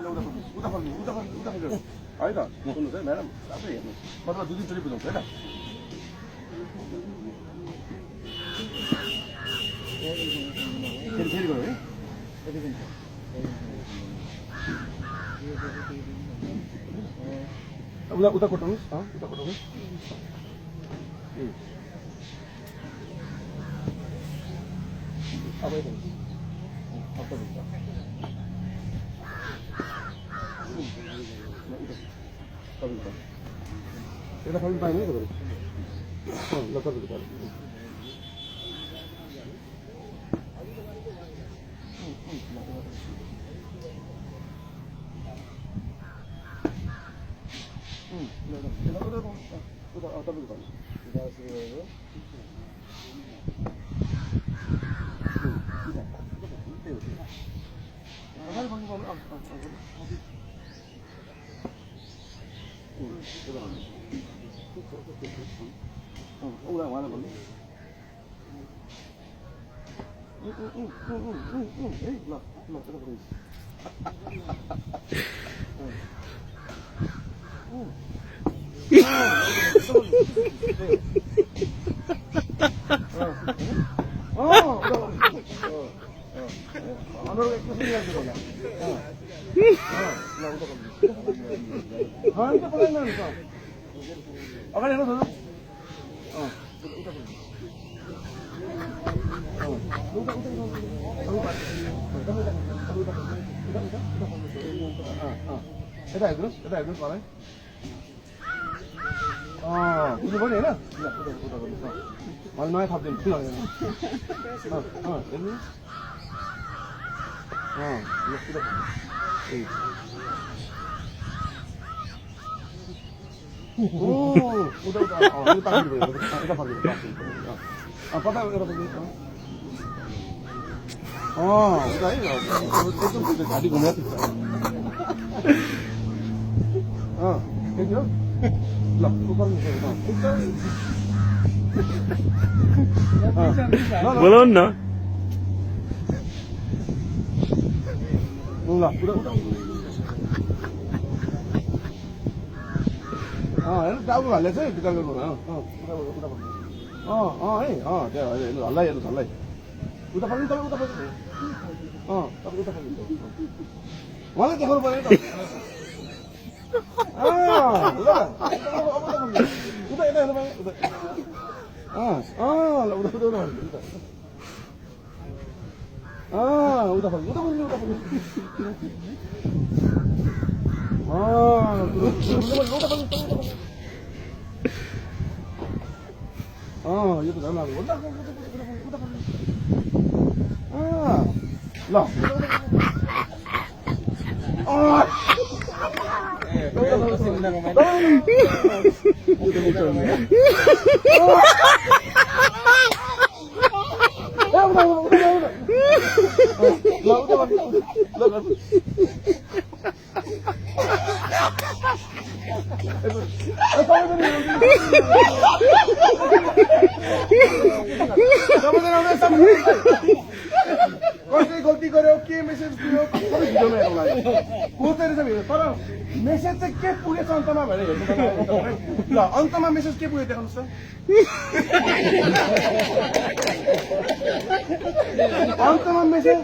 होइन सुन्नुहोस् है म्याडम आफै हेर्नुहोस् मतलब 2 दिनचोटि बुझाउँछ होइन फेरि गयो है उता कोटाउनुहोस् उता कोटाउनुहोस् अब यता खाली पाइने है तपाईँले ल तपाईँले अगाडि हेर्नु यता हेर्नुहोस् मलाई बुझ्नु पर्ने होइन मैले नयाँ थपिदिनु घाँटी घुमेर ल बोलाउनु न ल हेर्नु टाउको हाल्दैछ है दुकानको है त्यहाँ हल्लाइ हेर्नुहोस् हल्लाइ उता फर्किनु तपाईँ उता फर्किनु तपाईँ उता फर्किनु उहाँलाई देखाउनु पऱ्यो नि त उता यता हेर्नु पाएँ उता ल उता उता उता फर्किनु उता फर्किनु उता फर्किनु यो त झन् लाग्यो ल कसले गल्ती गर्यो के मेसेज दियो सबै भिडियोमा हेर्नु लाग्यो कोर्दै रहेछ भिडियो तर मेसेज चाहिँ के पुगेछ अन्तमा भनेर हेर्नु ल अन्तमा मेसेज के पुग्यो देखाउनुहोस् त अन्तमा मेसेज